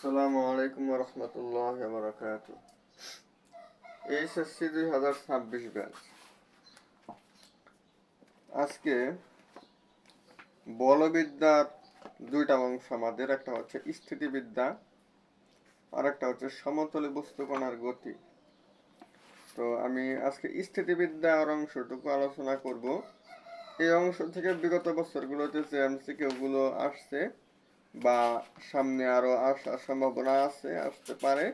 আসসালামু আলাইকুম রহমতুল্লাহ বারাকাত। HSC 2026 batch. আজকে বলবিদ্যার দুইটা অংশ আমাদের, একটা হচ্ছে স্থিতিবিদ্যা আর একটা হচ্ছে সমতলে বস্তুকণার গতি। তো আমি আজকে স্থিতিবিদ্যার অংশটুকু আলোচনা করব। এই অংশ থেকে বিগত বছরগুলোতে যে এমসিকিউ গুলো আসছে বা সামনে আরো আসার সম্ভাবনা আছে, আসতে পারে,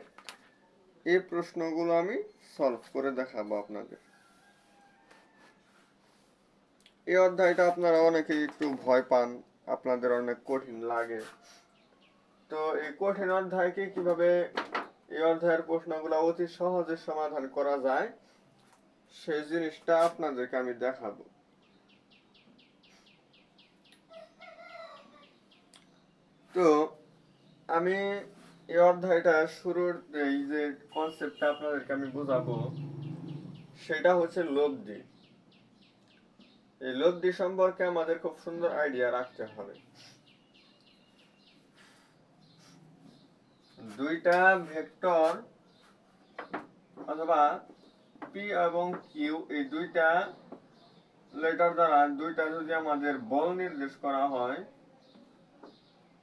এই প্রশ্নগুলো আমি সলভ করে দেখাবো আপনাদের। এই অধ্যায়টা আপনারা অনেকেই একটু ভয় পান, আপনাদের অনেক কঠিন লাগে। তো এই কঠিন অধ্যায়কে কিভাবে এই অধ্যায়ের প্রশ্নগুলো অতি সহজে সমাধান করা যায় সেই জিনিসটা আপনাদেরকে আমি দেখাবো। তো আমি এই অধ্যায়টা শুরুর এই যে কনসেপ্টটা আপনাদেরকে আমি বোঝাবো সেটা হচ্ছে লব্ধি। এই লব্ধি সম্পর্কে আমাদের খুব সুন্দর আইডিয়া রাখতে হবে। দুইটা ভেক্টর অথবা পি এবং কিউ, এই দুইটা লেটার দ্বারা দুইটা যদি আমাদের বল নির্দেশ করা হয়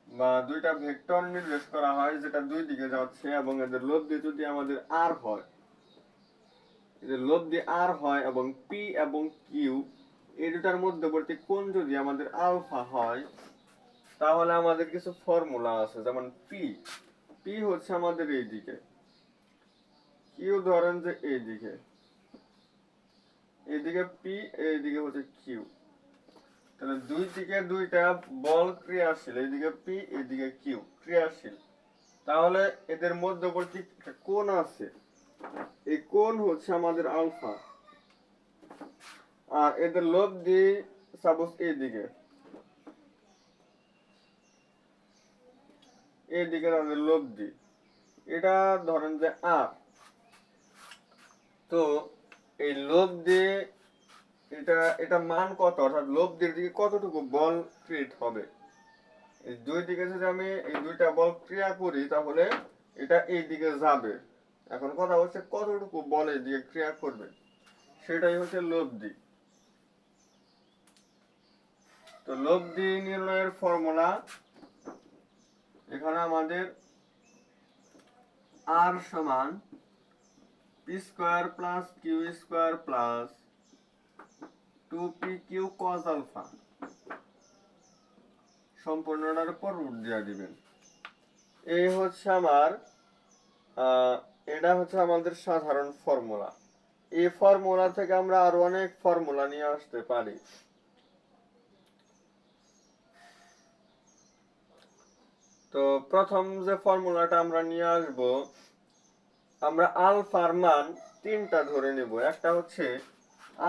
বা দুইটা ভেক্টর নির্দেশ করা হয় যেটা দুই দিকে যাচ্ছে, এবং এদের লব্ধি যদি আমাদের আর হয়, এদের লব্ধি আর হয়, এবং পি এবং কিউ এই দুটার মধ্যবর্তী কোণ যদি আমাদের আলফা হয়, তাহলে আমাদের কিছু ফর্মুলা আছে। যেমন পি পি হচ্ছে আমাদের এই দিকে, কিউ ধরেন যে এই দিকে, এইদিকে পি, এইদিকে হচ্ছে কিউ। তাহলে দুই দিকে দুইটা বল ক্রিয়াশীল, এইদিকে পি এইদিকে কিউ ক্রিয়াশীল। তাহলে এদের মধ্যবর্তী কোণ আছে, এই কোণ হচ্ছে আমাদের আলফা। আর এদের লব্ধি সাপোজ এইদিকে, এইদিকে তাদের লব্ধি, এটা ধরেন যে আর। তো এই লব্ধি, এটা এটা মান কত, অর্থাৎ লব্ধির দিকে কতটুকু বল ক্রিয়েট হবে। এই দুই দিকে যদি আমি এই দুইটা বল ক্রিয়া করি তাহলে এটা এই দিকে যাবে। এখন কথা হচ্ছে কতটুকু বল এই দিকে ক্রিয়া করবে, সেটাই হচ্ছে লব্ধি। তো লব্ধি নির্ণয়ের ফর্মুলা এখানে আমাদের আর সমান P square plus Q square plus 2p Q cos alpha, সম্পূর্ণটার উপর রুট দিয়ে দিবেন। এই হচ্ছে আমার এটা হচ্ছে আমাদের সাধারণ ফর্মুলা। এই ফর্মুলা থেকে আমরা আরো অনেক ফর্মুলা নিয়ে আসতে পারি। তো প্রথম যে ফর্মুলাটা আমরা নিয়ে আসব, আমরা আলফার মান তিনটা ধরে নেব। একটা হচ্ছে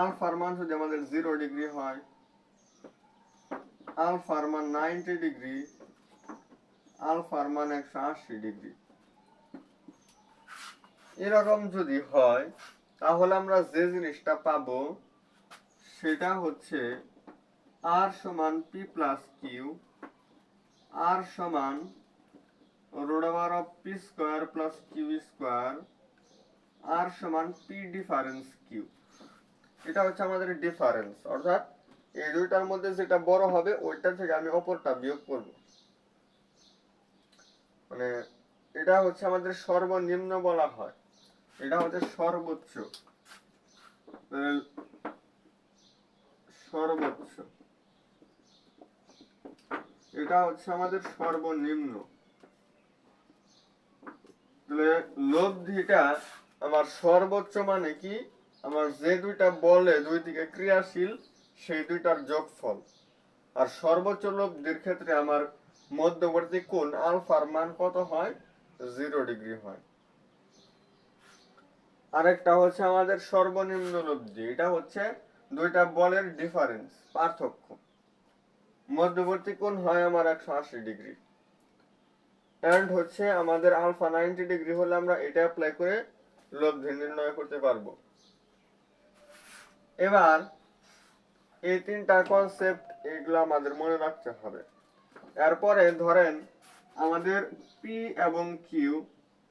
আলফার মান যদি আমাদের 0 ডিগ্রি হয়, আলফার মান 90 ডিগ্রি, আলফার মান 180 ডিগ্রি। এরকম যদি হয় তাহলে আমরা যে জিনিসটা পাবো সেটা হচ্ছে আর সমান পি প্লাস কিউ, আর সমান root over of P square plus Q square, R সমান পি ডিফারেন্স কিউ। এটা হচ্ছে আমাদের ডিফারেন্স, অর্থাৎ এই দুইটার মধ্যে যেটা বড় হবে ওইটা থেকে আমি অপরটা বিয়োগ করব। মানে এটা হচ্ছে আমাদের সর্বনিম্ন বলা হয়, এটা হচ্ছে সর্বোচ্চ, সর্বোচ্চ, এটা হচ্ছে আমাদের সর্বনিম্ন। তাহলে লব্ধিটা আমার সর্বোচ্চ মানে কি, আমার যে দুইটা বলে দুই দিকে ক্রিয়াশীল সেই দুইটার যোগফল। আর সর্বোচ্চ লব্ধির ক্ষেত্রে আমার মধ্যবর্তী কোণ আলফার মান কত হয়, 0 ডিগ্রি হয়। আরেকটা হচ্ছে আমাদের সর্বনিম্ন লব্ধি, এটা হচ্ছে দুইটা বলের ডিফারেন্স, পার্থক্য। মধ্যবর্তী কোণ হয় আমার 180 ডিগ্রি। এন্ড হচ্ছে আমাদের আলফা 90 ডিগ্রি হলে আমরা এটা অ্যাপ্লাই করে লব্ধি নির্ণয় করতে পারবো। এবার এই তিনটা কনসেপ্ট এগুলো আমাদের মনে রাখতে হবে। এরপরে ধরেন আমাদের পি এবং কিউ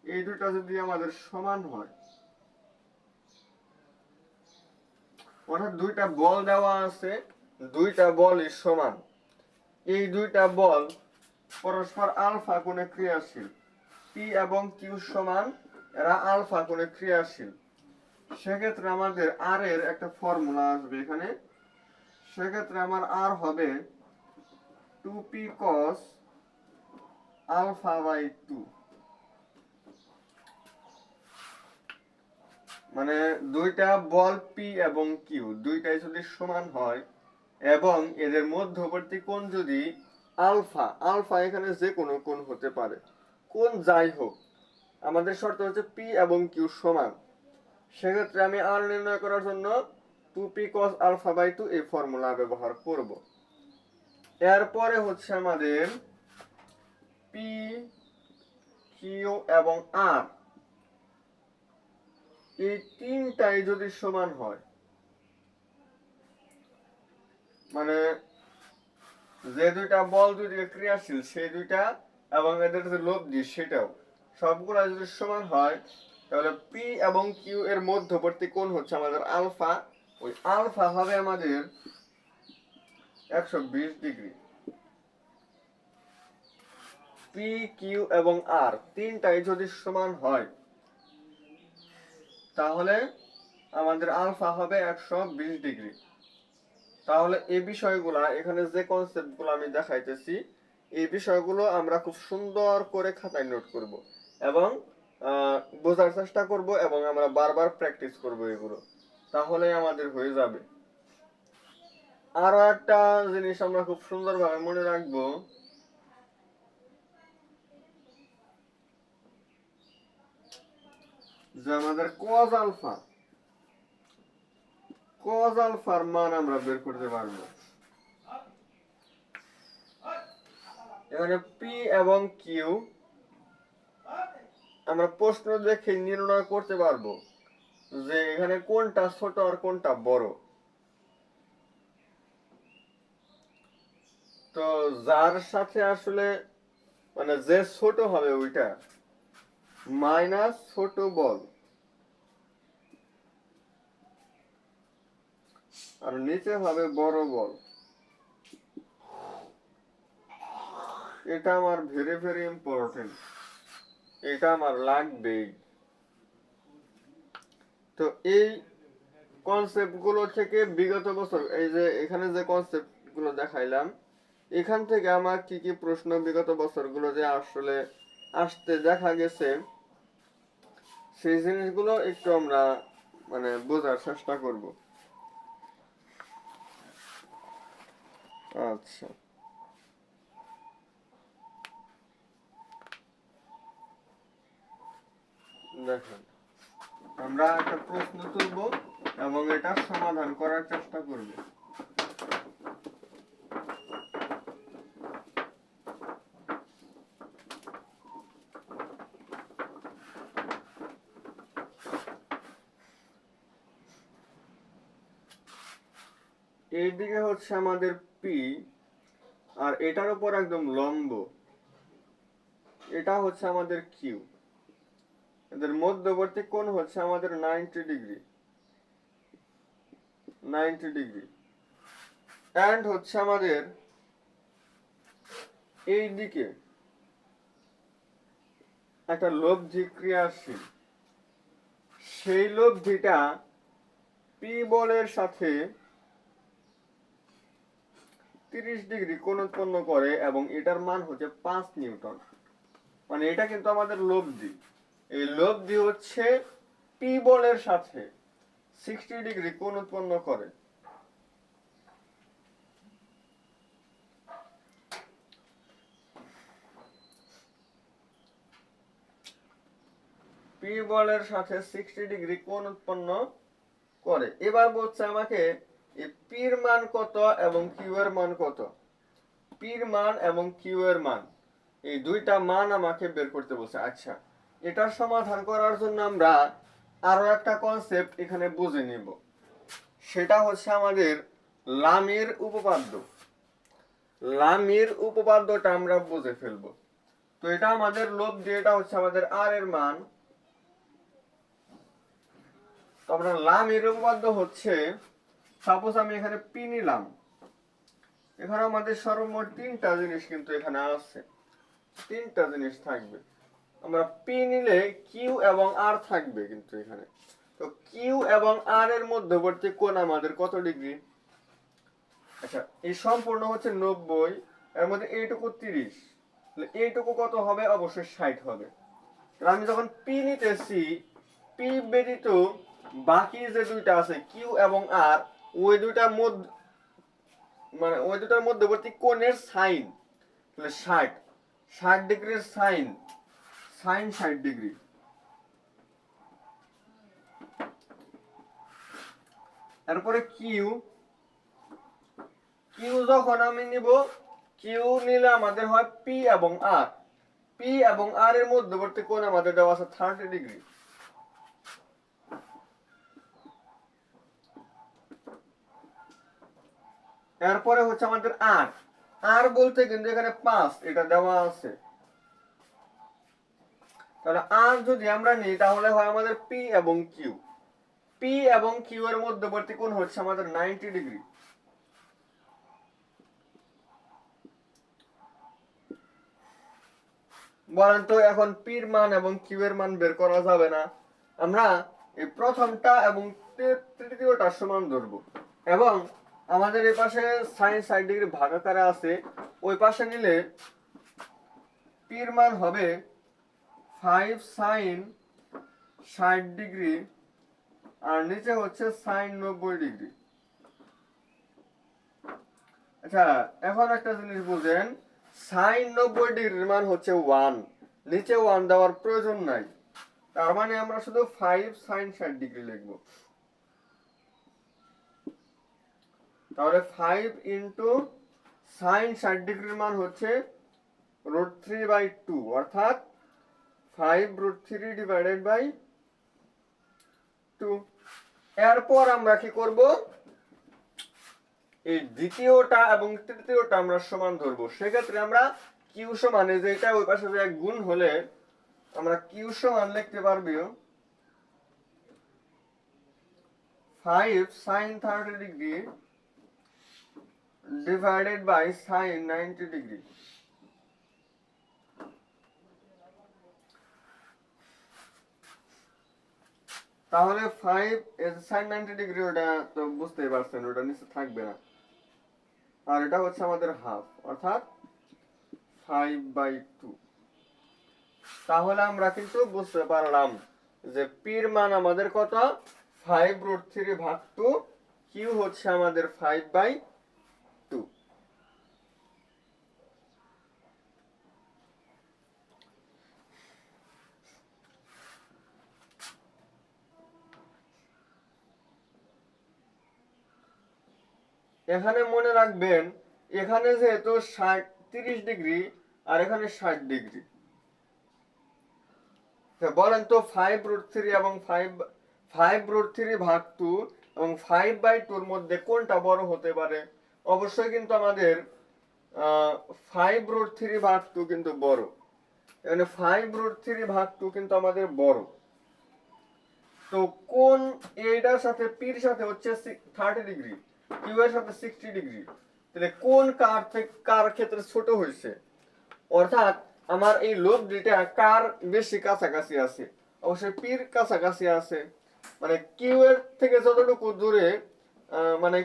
এই দুটা যদি আমাদের সমান হয়, অর্থাৎ দুইটা বল দেওয়া আছে, দুইটা বলই সমান, এই দুইটা বল পরস্পর আলফা কোণে ক্রিয়াশীল, পি এবং কিউ সমান, এরা আলফা কোণে ক্রিয়াশীল, সেক্ষেত্রে আমাদের আর এর একটা ফর্মুলা আসবে এখানে। সেক্ষেত্রে আমার আর হবে 2p cos আলফা বাই 2, মানে দুইটা বল পি এবং কিউ দুইটাই যদি সমান হয় এবং এদের মধ্যবর্তী কোণ যদি আলফা, আলফা এখানে যে কোনো কোণ হতে পারে, কোণ যাই হোক, আমাদের শর্ত হচ্ছে পি এবং কিউ সমান, সেক্ষেত্রে আমি আর নির্ণয় করার জন্য 2p cos আলফা বাই 2 এই ফর্মুলা ব্যবহার করব। এরপরে হচ্ছে আমাদের পি কিউ এবং আর এই তিনটাই যদি সমান হয়, মানে যে দুইটা বল দুইদিকে ক্রিয়াশীল সেই দুইটা এবং এদের যে লব্ধি সেটাও সবগুলা যদি সমান হয়, তাহলে পি এবং কিউ এর মধ্যবর্তী কোণ হচ্ছে আমাদের আলফা, ওই আলফা হবে আমাদের 120 ডিগ্রি। পি কিউ এবং আর তিনটাই যদি সমান হয় তাহলে আমাদের আলফা হবে 120 ডিগ্রি। তাহলে এই বিষয়গুলা এখানে যে কনসেপ্টগুলো আমি দেখাইতেছি এই বিষয়গুলো আমরা খুব সুন্দর করে খাতায় নোট করব এবং বোঝার চেষ্টা করব এবং আমরা বারবার প্র্যাকটিস করব এগুলো, তাহলে আমাদের হয়ে যাবে। আরো একটা জিনিস আমরা খুব সুন্দরভাবে মনে রাখবো, যে আমাদের cos আলফার মান আমরা বের করতে পারবো। এখানে পি এবং কিউ আমরা প্রশ্ন দেখে নির্ণয় করতে পারবো যে এখানে কোনটা ছোট আর কোনটা বড়। তো যার সাথে আসলে মানে যে ছোট হবে ওইটা মাইনাস ছোট বল, আর নিচে হবে বড় বল। এটা আমার ভেরি ভেরি ইম্পর্টেন্ট, এটা আমার লাগবেই। তো এই কনসেপ্ট গুলো থেকে বিগত বছর এই যে এখানে যে কনসেপ্ট গুলো দেখাইলাম এখান থেকে আমার কি কি প্রশ্ন বিগত বছরগুলো যে আসলে আসতে দেখা গেছে সেই জিনিসগুলো একটু আমরা মানে বোঝার চেষ্টা করব। আচ্ছা, দেখেন আমরা একটা প্রশ্ন তুলব এবং এটা সমাধান করার চেষ্টা করব। এইদিকে হচ্ছে আমাদের পি আর এটার উপর একদম লম্ব এটা হচ্ছে আমাদের কিউ, এদের মধ্যবর্তী কোণ হচ্ছে আমাদের 90 ডিগ্রি, 90 ডিগ্রি। এন্ড হচ্ছে আমাদের এই দিকে একটা লব্ধি ক্রিয়াশীল, সেই লব্ধিটা পি বলের সাথে 30 ডিগ্রি কোণ উৎপন্ন করে এবং এটার মান হচ্ছে 5 নিউটন। মানে এটা কিন্তু আমাদের লব্ধি, এই লব্ধি হচ্ছে পি বলের সাথে 60 ডিগ্রি কোণ উৎপন্ন করে। পি বলের সাথে 60 ডিগ্রি কোণ উৎপন্ন করে। এবার বলছে আমাকে এই পির মান কত এবং কিউ এর মান কত, পির মান এবং কিউ এর মান এই দুইটা মান আমাকে বের করতে বলছে। আচ্ছা, এটার সমাধান করার জন্য আমরা আরো একটা কনসেপ্ট এখানে বুঝে নিব, সেটা হচ্ছে আমাদের লামির উপপাদ্য। লামির উপপাদ্যটা আমরা বুঝে ফেলবো। তো এটা আমাদের লব্ধি, এটা হচ্ছে আমাদের আর এর মান। তো আমরা লাম এর উপপাদ্য হচ্ছে, সাপোজ আমি এখানে পি নিলাম, এখানে আমাদের সর্বমোট তিনটা জিনিস কিন্তু এখানে আছে, তিনটা জিনিস থাকবে। আমরা পি নিলে কিউ এবং আর থাকবে কিন্তু এখানে। তো কিউ এবং আর এর মধ্যবর্তী কোণ আমাদের কত ডিগ্রি? আচ্ছা, এই সম্পূর্ণ হচ্ছে 90, এর মধ্যে এইটুকু 30, তাহলে এইটুকু কত হবে? অবশ্যই 60 হবে। তাহলে আমি যখন পি নিতেছি, পি ব্যতীত বাকি যে দুইটা আছে কিউ এবং আর, ওই দুইটার মধ্যে মানে ওই দুটার মধ্যবর্তী কোণের সাইন, তাহলে 60 ডিগ্রির সাইন, 60 ডিগ্রি। তারপরে কিউ, কিউ যখন আমি নিব, কিউ নিলে আমাদের হয় পি এবং আর, পি এবং আর এর মধ্যবর্তী কোণ আমাদের দেওয়া আছে 30 ডিগ্রি। এরপরে হচ্ছে আমাদের আর, আর বলতে কিন্তু এখানে 5 এটা দেওয়া আছে। তাহলে আর যদি আমরা নিই তাহলে হয় আমাদের পি এবং কিউ, পি এবং কিউ এর মধ্যবর্তী কোণ হচ্ছে আমাদের 90 ডিগ্রি। বলেন তো এখন পির মান এবং কিউ এর মান বের করা যাবে না? আমরা এই প্রথমটা এবং তৃতীয়টা সমান ধরবো, এবং আমাদের এই পাশে সাইন 60 ডিগ্রি ভাগাকারে আছে, ওই পাশে নিলে পির মান হবে 5 সাইন 60 ডিগ্রি, আর নিচে হচ্ছে সাইন 90 ডিগ্রি। আচ্ছা, এখন একটা জিনিস বুঝেন, সাইন 90 ডিগ্রির মান হচ্ছে 1, নিচে 1 দেওয়ার প্রয়োজন নাই, তার মানে আমরা শুধু 5 সাইন 60 ডিগ্রি লিখব। তাহলে 5 ইন্টু সাইন 60 ডিগ্রির মান হচ্ছে √3/2, অর্থাৎ 5√3 ডিভাইডেড বাই 2। এরপর আমরা কি করব? এই দ্বিতীয়টা এবং তৃতীয়টা আমরা সমান ধরবো। সেক্ষেত্রে আমরা কিউ সমান, এই যে এটা ওই পাশে যে গুণ হলে আমরা কিউ সমান লিখতে পারবো 5 sin 30 degree divided by sin 90 degree. তাহলে 5 sin 90 ডিগ্রি, ওটা তো বুঝতেই পারছেন, ওটা নিচে থাকবে না, আর এটা হচ্ছে আমাদের হাফ, অর্থাৎ 5/2। তাহলে আমরা কিন্তু বুঝতে পারলাম যে পির মান আমাদের কত? 5√3/2, কিউ হচ্ছে আমাদের 5/2। এখানে মনে রাখবেন, এখানে যেহেতু 30 ডিগ্রি আর এখানে 60 ডিগ্রি, বলেন তো 5√3 এবং 5√3/2 এবং 5/2 এর মধ্যে কোনটা বড় হতে পারে? অবশ্যই কিন্তু আমাদের 5√3/2 কিন্তু বড়, এখানে 5√3/2 কিন্তু আমাদের বড়। তো কোন এইটার সাথে পির সাথে হচ্ছে 30 ডিগ্রি, কিউ এর সাথে 60 ডিগ্রি, তাহলে কোন কার থেকে কার ক্ষেত্রে ছোট হয়েছে? অর্থাৎ আমার এই লোভ দুইটা কার বেশি কাছাকাছি আছে? অবশ্যই পির কাছাকাছি আছে। মানে কিউ এর থেকে যতটুকু দূরে, মানে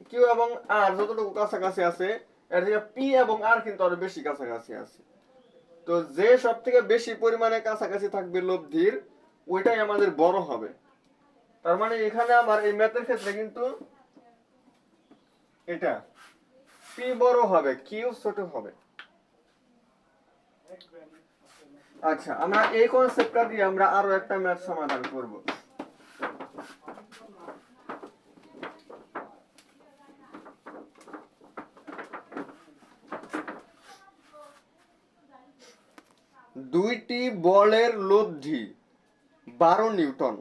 কিউ এবং আর যতটুকু কাছাকাছি আছে, এর থেকে পি এবং আর কিন্তু আরো বেশি কাছাকাছি আছে। তো যে সব থেকে বেশি পরিমাণে কাছাকাছি থাকবে লব্ধির, ওইটাই আমাদের বড় হবে। তার মানে এখানে আমার এই ম্যাথের ক্ষেত্রে কিন্তু এটা পি বড় হবে, কিউ ছোট হবে। আচ্ছা, আমরা এই কনসেপ্টটা দিয়ে আমরা আরো একটা ম্যাথ সমাধান করব। দুইটি বলের লব্ধি 12 নিউটন,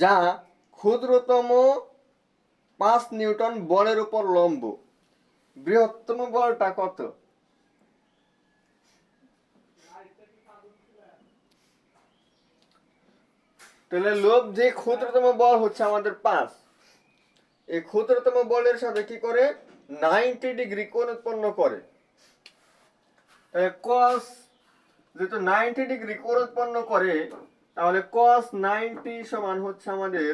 যা ক্ষুদ্রতম 5 নিউটন বলের উপর লম্ব, বৃহত্তম বলটা কত? তাহলে লব্ধি ক্ষুদ্রতম বল হচ্ছে আমাদের 5। এই ক্ষুদ্রতম বলের সাথে কি করে 90 ডিগ্রি কোণ উৎপন্ন করে। cos যেহেতু 90 ডিগ্রি কোণ উৎপন্ন করে, তাহলে cos 90 সমান হচ্ছে আমাদের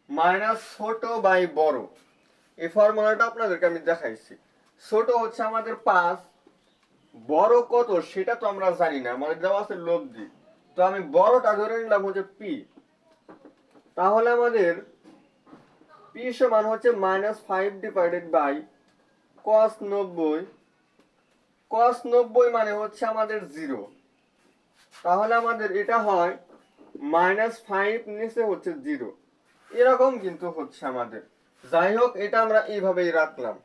মাইনাস ছোট বাই বড়। এই ফর্মুলাটা আপনাদেরকে আমি দেখাইছি। ছোট হচ্ছে আমাদের 5, বড় কত সেটা তো আমরা জানি না, আমাদের দেওয়া আছে লব্ধি। তো আমি বড়টা ধরে নিলাম হচ্ছে পি। তাহলে আমাদের পি সমান হচ্ছে -5 ডিভাইডেড বাই cos 90। cos 90 মানে হচ্ছে আমাদের 0। তাহলে আমাদের এটা হয় -5 নিচে হচ্ছে 0, এরকম কিন্তু হচ্ছে আমাদের। যাই হোক, এটা আমরা এইভাবেই রাখলাম।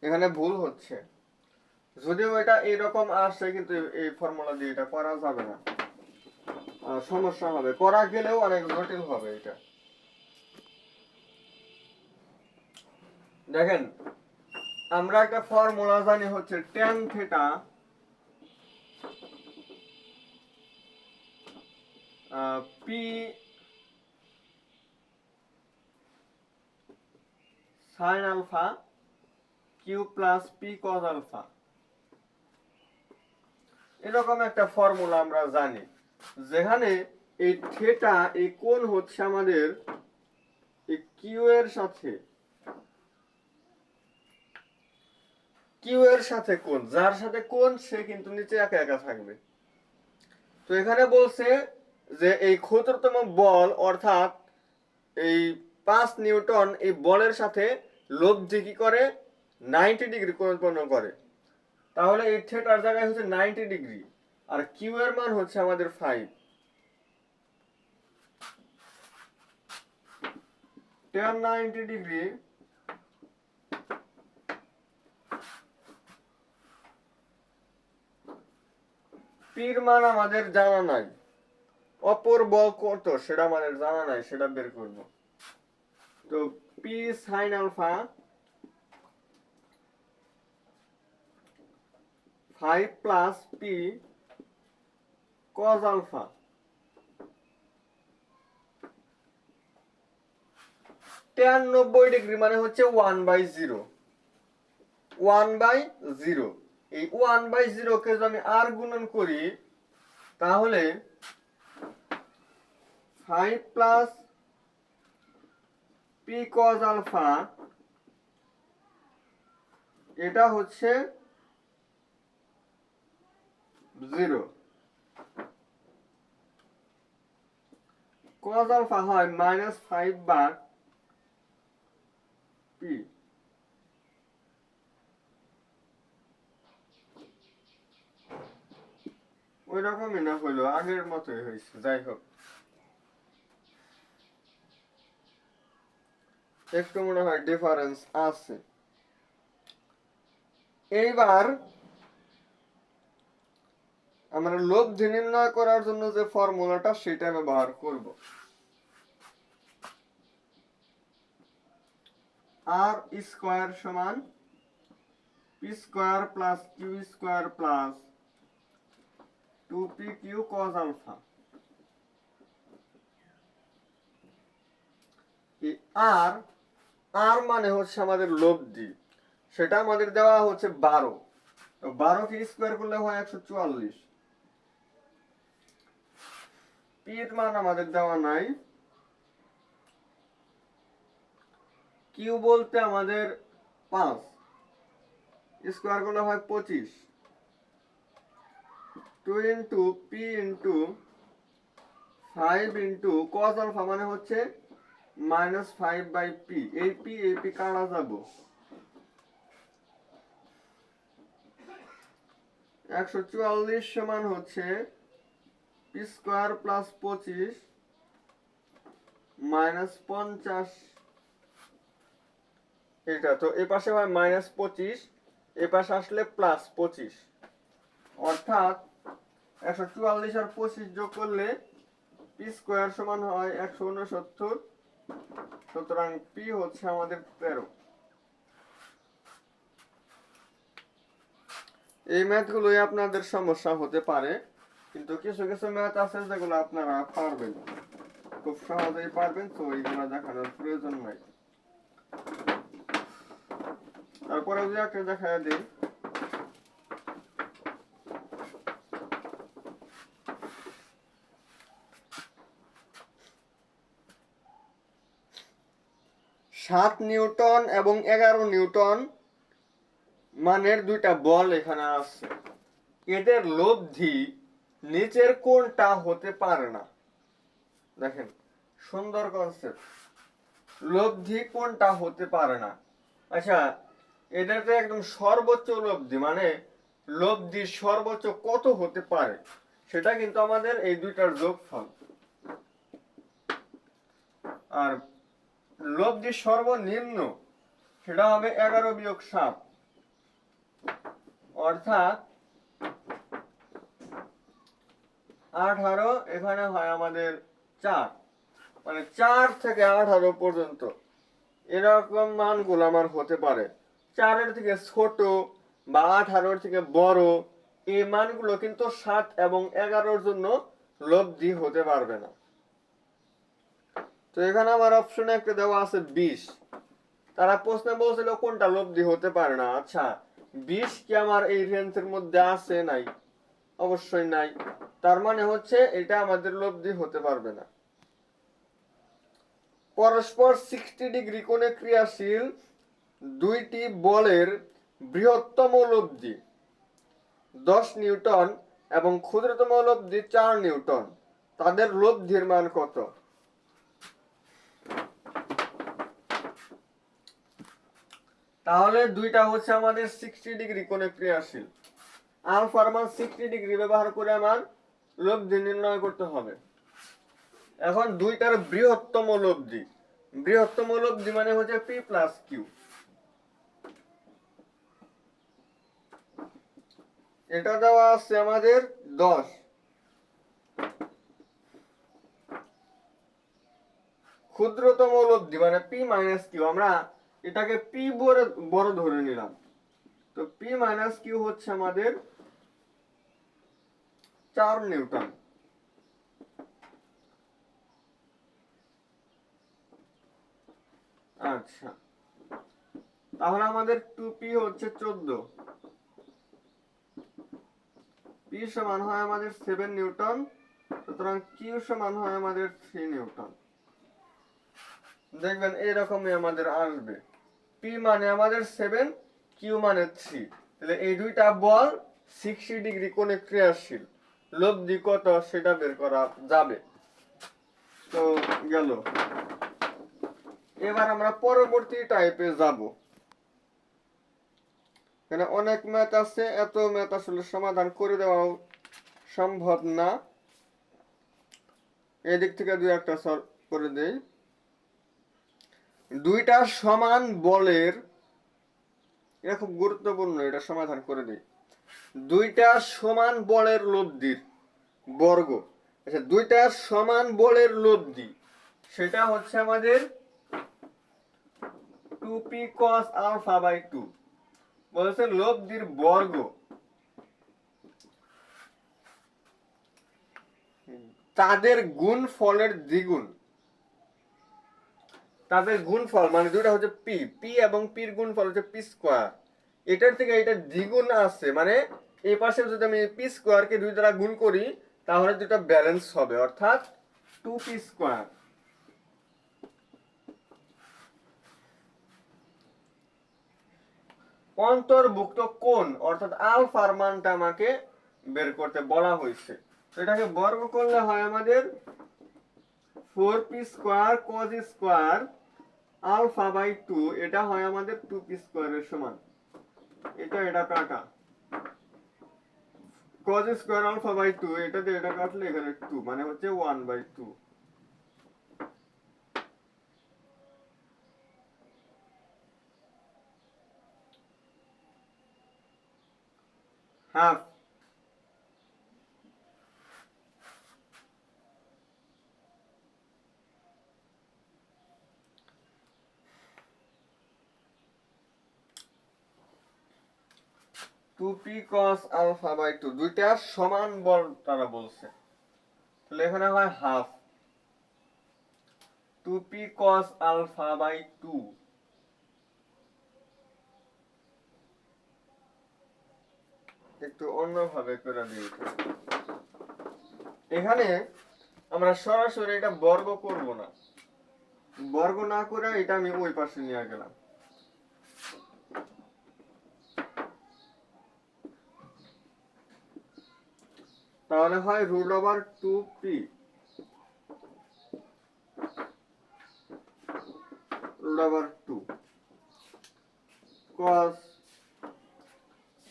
এখানে ভুল হচ্ছে, যদিও এটা এরকম আসছে কিন্তু এই ফর্মুলা দিয়ে এটা করা যাবে না, সমস্যা হবে, করা গেলেও অনেক জটিল হবে এটা। দেখেন, আমরা একটা ফর্মুলা জানি হচ্ছে tan theta p sin alpha q plus p cos alpha, এরকম একটা ফর্মুলা আমরা জানি, যেখানে এই থিটা এই কোণ হচ্ছে আমাদের এই কিউ এর সাথে, কিউ এর সাথে কোণ, যার সাথে কোণ সে কিন্তু নিচে একা একা থাকবে। তো এখানে বলছে যে এই ক্ষুদ্রতম বল অর্থাৎ এই 5 নিউটন এই বলের সাথে লব্ধি কি করে 90 ডিগ্রি কোণ উৎপন্ন করে। তাহলে এই থিটার জায়গায় হচ্ছে 90 ডিগ্রি, আর কিউ এর মান হচ্ছে আমাদের 5। tan 90 ডিগ্রি পির মান আমাদের জানা নাই, অপর বল কত সেটা আমাদের জানা নাই, সেটা বের করব। তো p sin alpha 5 plus p cos alpha, tan 90 degree মানে হচ্ছে 1/0। 1/0, এই 1/0 কে যদি আমি আর গুণন করি, তাহলে 5 প্লাস পি cos আলফা, এটা হচ্ছে 0। cos আলফা হয় -5 বার পি। ওই রকমই না হলো, আগের মতোই হয়েছে। যাই হোক, একটু মনে হয় ডিফারেন্স আছে। এইবার আমরা লব্ধি নির্ণয় করার জন্য যে ফর্মুলাটা সেটা ব্যবহার করব। আর স্কয়ার সমান p square plus q square plus 2pq cos alpha. এই আর আর মানে হচ্ছে আমাদের লব্ধি, সেটা আমাদের দেওয়া হচ্ছে 12। তো 12 কে স্কয়ার করলে হয় 144। পি এর মান আমাদের দেওয়া নাই, কিউ বলতে আমাদের 5, স্কয়ার করলে হয় 25। 2 into p into 5 into cos alpha মানে হচ্ছে -5/p। এই পি কাটা যাব, 144 সমান হচ্ছে পি স্কয়ার প্লাস 25 -50। এটা তো এই পাশে হয় -25, এই পাশে আসলে প্লাস 25, অর্থাৎ 144 আর 25 যোগ করলে পি স্কোয়ার সমান হয় 169। সুতরাং পি হচ্ছে আমাদের 13। এই ম্যাথগুলোই আপনাদের সমস্যা হতে পারে, কিন্তু কিছু কিছু ম্যাথ আছে যেগুলো আপনারা পারবেন, খুব সহজেই পারবেন, তো এইগুলো দেখানোর প্রয়োজন নাই। তারপরে যদি একটা দেখা দিই, সাত নিউটন এবং 11 নিউটন মানের দুইটা বল এখানে আছে। এদের লব্ধি নিচের কোনটা হতে পারে না? দেখেন, সুন্দর কনসেপ্ট। লব্ধি কোনটা হতে পারে না? আচ্ছা, এদের তো একদম সর্বোচ্চ লব্ধি, মানে লব্ধি সর্বোচ্চ কত হতে পারে সেটা কিন্তু আমাদের এই দুইটার যোগফল। আর লব্ধি সর্বনিম্ন সেটা হবে 11 বিয়োগ 7, অর্থাৎ 18। এখানে হয় আমাদের 4, মানে 4 থেকে 18 পর্যন্ত এরকম মানগুলো আমার হতে পারে। 4-এর থেকে ছোট বা 18-এর থেকে বড় এই মানগুলো কিন্তু 7 এবং 11-র জন্য লব্ধি হতে পারবে না। তো এখানে আমার অপশনে একটা দেওয়া আছে 20। তারা প্রশ্নে বলছিল কোনটা লব্ধি হতে পারে না। আচ্ছা, 20 কি আমার এই রেঞ্জের মধ্যে আছে? নাই, অবশ্যই নাই। তার মানে হচ্ছে এটা আমাদের লব্ধি হতে পারবে না। পরস্পর 60 ডিগ্রি কোণে ক্রিয়াশীল দুইটি বলের বৃহত্তম লব্ধি 10 নিউটন এবং ক্ষুদ্রতম লব্ধি 4 নিউটন, তাদের লব্ধির মান কত? তাহলে দুইটা হচ্ছে আমাদের 60 ডিগ্রি কোণে ক্রিয়াশীল। আলফার মান 60 ডিগ্রি ব্যবহার করে আমার লব্ধি নির্ণয় করতে হবে। এখন দুইটার বৃহত্তম লব্ধি, বৃহত্তম লব্ধি মানে হচ্ছে পি প্লাস কিউ। এটা দেওয়া আছে আমাদের 10। ক্ষুদ্রতম লব্ধি মানে পি মাইনাস কিউ, আমরা এটাকে পি বড় ধরে নিলাম। তো পি মাইনাস কিউ হচ্ছে আমাদের 4 নিউটন। আচ্ছা, তাহলে আমাদের 2p হচ্ছে 14, পি সমান হয় আমাদের 7 নিউটন, সুতরাং কিউ সমান হয় আমাদের 3 নিউটন। দেখবেন এরকমই আমাদের আসবে, পি মানে আমাদের 7, কিউ মানে 3। তাহলে এই দুইটা বল 60 ডিগ্রি কোণে ক্রিয়াশীল, লব্ধি কত সেটা বের করা যাবে। তো গেল, এবার আমরা পরবর্তী টাইপে যাব। এখানে অনেক ম্যাথ আছে, এত ম্যাথ আসলে সমাধান করে দেওয়া সম্ভব না। এদিক থেকে দুই একটা সলভ করে দেই। দুইটা সমান বলের, এটা খুব গুরুত্বপূর্ণ, এটা সমাধান করে দেই। দুইটা সমান বলের লব্ধির বর্গ। আচ্ছা, দুইটা সমান বলের লব্ধি সেটা হচ্ছে আমাদের 2p cos alpha by 2। বলেছে লব্ধির বর্গ তাদের গুণফলের দ্বিগুণ। তাদের গুণফল মানে দুইটা হচ্ছে পি, পি এবং পির গুণফল হচ্ছে পি স্কোয়ার। এটার থেকে এটা দ্বিগুণ আছে, মানে এই পাশে যদি আমি পি স্কোয়ারকে 2 দ্বারা গুণ করি তাহলে দুটো ব্যালেন্স হবে, অর্থাৎ 2p স্কোয়ার। অন্তর্ভুক্ত কোণ অর্থাৎ আলফার মানটা আমাকে বের করতে বলা হয়েছে। এটাকে বর্গ করলে হয় আমাদের 4p square cos square alpha by 2, এটা হয় আমাদের 2p স্কোয়ারের সমান। এটা কাটা, cos স্কোয়ার আলফা বাই 2, এটা দিয়ে এটা কাটলে এখানে 2 মানে হচ্ছে 1/2। Half. Two p cos alpha by two, দুইটা সমান বল তারা বলছে, তাহলে এখানে হয় half two p cos alpha by two. একটু অন্যভাবে করে দিই, এখানে আমরা সরাসরি এটা বর্গ করব না, বর্গ না করে এটা আমি ওই পাশে নিয়ে গেলাম। তাহলে হয় root over two p, root over two cos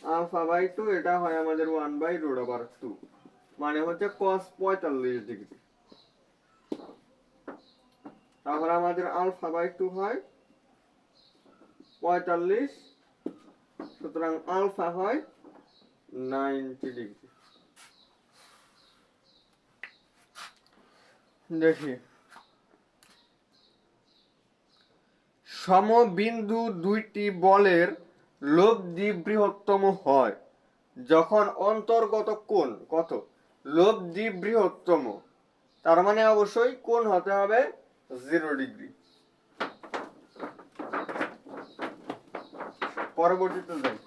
alpha by two, এটা হয় আমাদের 1/√2, মানে হচ্ছে cos 45 ডিগ্রি। তাহলে আমাদের আলফা বাই টু হয় 45, সুতরাং আলফা হয় 90 ডিগ্রি। দেখি, সমবিন্দু দুইটি বলের লব্ধি বৃহত্তম হয় যখন অন্তর্গত কোণ কত, লব্ধি বৃহত্তম, তার মানে অবশ্যই কোণ হতে হবে 0 ডিগ্রি। পরবর্তীতে যাই,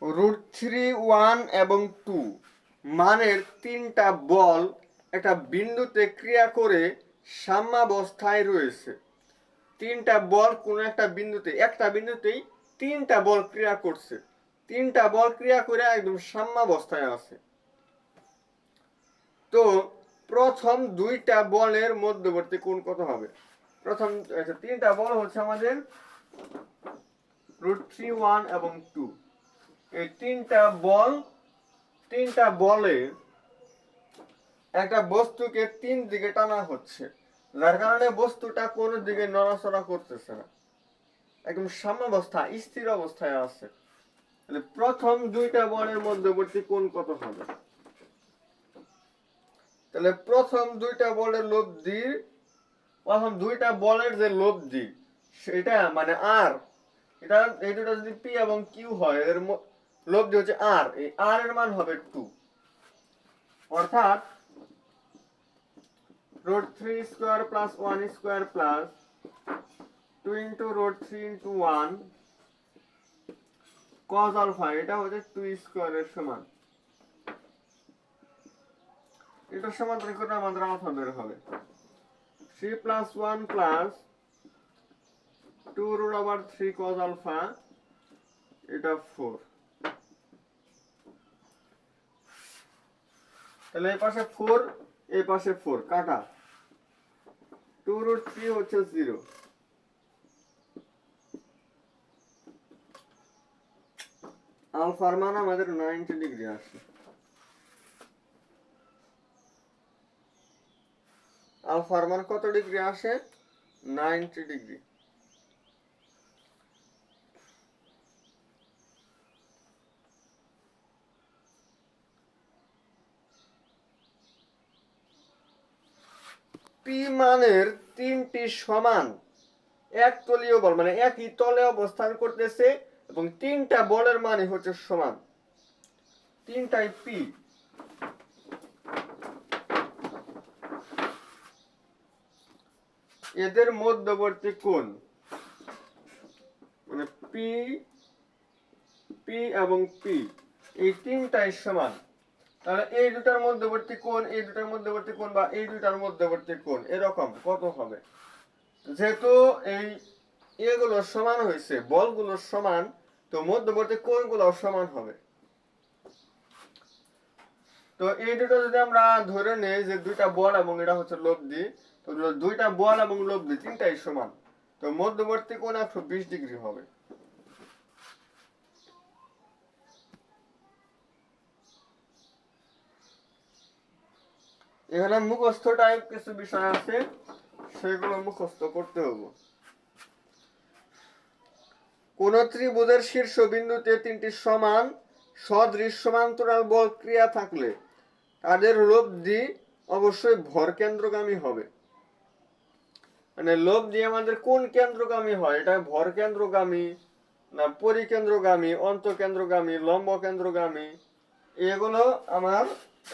√3, 1 এবং 2 মানের তিনটা বল একটা বিন্দুতে ক্রিয়া করে সাম্যাবস্থায় রয়েছে। তিনটা বল কোন একটা বিন্দুতেই তিনটা বল ক্রিয়া করছে, তিনটা বল ক্রিয়া করে একদম সাম্যাবস্থায় আছে। তো প্রথম দুইটা বলের মধ্যবর্তী কোণ কত হবে? প্রথম তিনটা বল হচ্ছে আমাদের √3, 1 এবং 2। এই তিনটা বলে একটা বস্তুকে তিন দিকে টানা হচ্ছে, যার কারণে বস্তুটা কোনো দিকে নড়াচড়া করতেছে না, একদম সাম্যাবস্থা স্থির অবস্থায় আছে। তাহলে প্রথম দুইটা বলের মধ্যবর্তী কোণ কত হবে? তাহলে প্রথম দুইটা বলের যে লব্ধি সেটা মানে আর, এটা এই দুটো যদি পি এবং কিউ হয়, এর লব্ধি হচ্ছে আর, এই আর এর মান হবে 2, অর্থাৎ √3 square plus 1 square plus 2 into √3 into 1 cos alpha, এটা হচ্ছে 2 স্কয়ারের সমান। এটার সমান্তরাল করে আমাদের আলফা বের হবে 3 প্লাস 1 প্লাস 2 √3 cos আলফা, এটা 4। তাহলে এই পাশে 4, এই পাশে 4 কাটা, 2√3 হচ্ছে 0। আলফার মান আমাদের 90 ডিগ্রি আসে। আলফার মান কত ডিগ্রি আসে? 90 ডিগ্রি। পি মানের তিনটি সমান একতলীয় বল, মানে একই তলে অবস্থান করতেছে এবং তিনটা বলের মানে হচ্ছে সমান, তিনটাই পি। এদের মধ্যবর্তী কোণ মানে পি, পি এবং পি, এই তিনটাই সমান। তাহলে এই দুটার মধ্যবর্তী কোণ, এই দুটার মধ্যবর্তী কোণ বা এই দুটার মধ্যবর্তী কোণ এরকম কত হবে? যেহেতু এই এগুলো সমান হয়েছে, বলগুলো সমান, তো মধ্যবর্তী কোণগুলো সমান হবে। তো এই দুটো যদি আমরা ধরে নেই যে দুইটা বল এবং এটা হচ্ছে লব্ধি, তো দুইটা বল এবং লব্ধি তিনটাই সমান, তো মধ্যবর্তী কোণ 120 ডিগ্রি হবে। এখানে মুখস্থ টাইপ কিছু বিষয় আছে, সেগুলো মুখস্থ করতে হবে। কোন ত্রিভুজের শীর্ষবিন্দুতে তিনটি সমান সদৃশ সমান্তরাল বল ক্রিয়া থাকলে তাদের লব্ধি অবশ্যই ভর কেন্দ্রগামী হবে। মানে লব্ধি আমাদের কোন কেন্দ্রগামী হয়, এটা ভর কেন্দ্রগামী না পরিকেন্দ্রগামী, অন্তকেন্দ্রগামী, লম্ব কেন্দ্রগামী,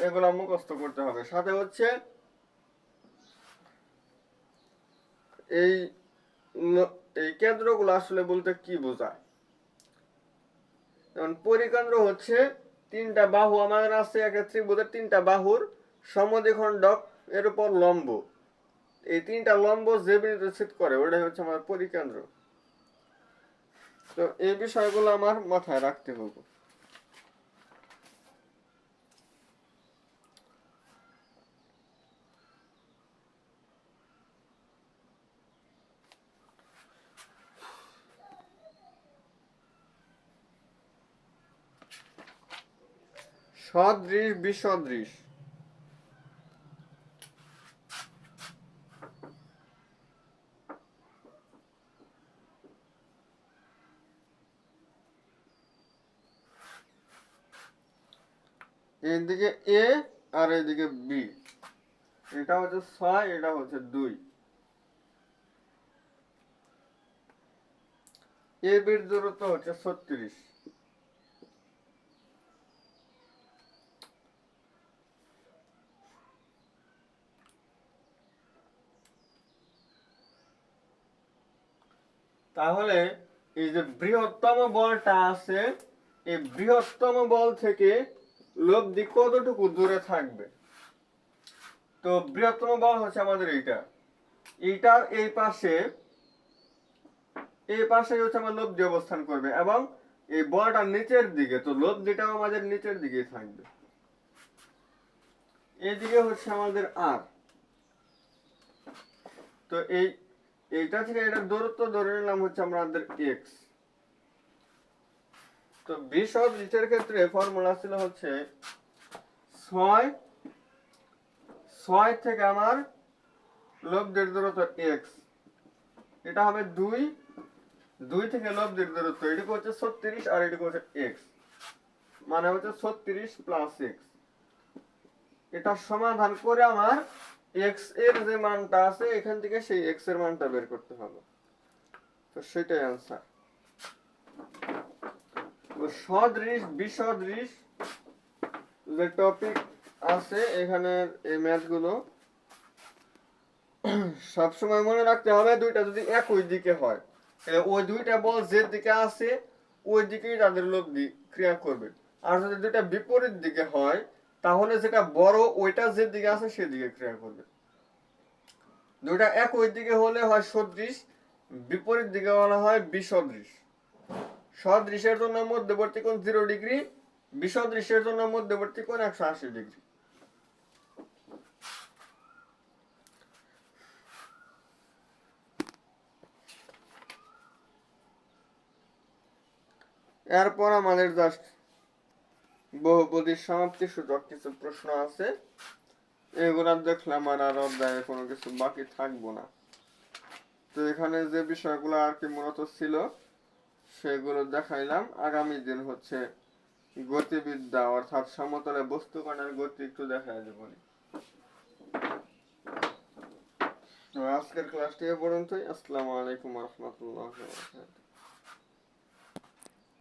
এগুলো মুখস্থ করতে হবে। সাথে হচ্ছে এই এই কেন্দ্রগুলো আসলে বলতে কি বোঝায়। যেমন পরিকেন্দ্র হচ্ছে তিনটা বাহু আমাদের আছে একটা ত্রিভুজের, তিনটা বাহুর সমদ্বিখণ্ডক এর উপর লম্ব, এই তিনটা লম্ব যে বিন্দুতে ছেদ করে ওটাই হচ্ছে আমার পরিকেন্দ্র। তো এই বিষয়গুলো আমার মাথায় রাখতে হবে। সদৃশ বিসদৃশ, এইদিকে এ আর এইদিকে বি, এটা হচ্ছে 6, এটা হচ্ছে 2। এ বির দূরত্ব হচ্ছে 36। তাহলে এই যে বৃহত্তম বলটা আছে, এই বৃহত্তম বল থেকে লব্ধি কতটুকু দূরে থাকবে। তো বৃহত্তম বল হচ্ছে আমাদের এইটার এই পাশে হচ্ছে আমার লব্ধি অবস্থান করবে এবং এই বলটা নিচের দিকে, তো লব্ধিটাও আমাদের নিচের দিকে থাকবে। এইদিকে হচ্ছে আমাদের আর, তো এইটা থেকে এটার দূরত্ব ধরে নিলাম হচ্ছে আমাদের এক্স। তো বিসদৃশের ক্ষেত্রে ফর্মুলা ছিল হচ্ছে 6 থেকে আমার লব্ধির দূরত্ব এক্স, এটা হবে 2 থেকে লব্ধির দূরত্ব এটুকু হচ্ছে 36 আর এটুকু হচ্ছে এক্স, মানে হচ্ছে 36 প্লাস এক্স। এটা সমাধান করে আমার এক্স এর যে মানটা আছে এখান থেকে সেই এক্স এর মানটা বের করতে হবে। তো সেটাই आंसर। সদৃশ বিসদৃশ যে টপিক আছে এখানে এই ম্যাথগুলো সব সময় মনে রাখতে হবে, দুইটা যদি একই দিকে হয় তাহলে ওই দুইটা বল যে দিকে আছে ওই দিকেই তাদের লব্ধি ক্রিয়া করবে, আর যদি দুইটা বিপরীত দিকে হয় তাহলে যেটা বড় ওইটা যে দিকে আছে সেদিকে ক্রিয়া করবে। দুইটা একই দিকে হলে হয় সদৃশ, বিপরীত দিকে বলা হয় বিসদৃশ। সদৃশের জন্য মধ্যবর্তী কোণ 0 ডিগ্রি, বিসদৃশের জন্য মধ্যবর্তী কোণ 180 ডিগ্রি। এরপর আমাদের জাস্ট বহুপদীর সমাপ্তি সূচক কিছু প্রশ্ন আছে, এগুলা দেখলাম আর অধ্যায়ে কোনো কিছু বাকি থাকবো না। তো এখানে যে বিষয়গুলো আর কি মূলত ছিল সেগুলো দেখাইলাম। আগামী দিন হচ্ছে গতিবিদ্যা অর্থাৎ সমতলে বস্তুকণার গতি একটু দেখাই দেব। আজকের ক্লাসটি এ পর্যন্তই। আসসালামু আলাইকুম ওয়া রাহমাতুল্লাহি ওয়া বারাকাতুহু।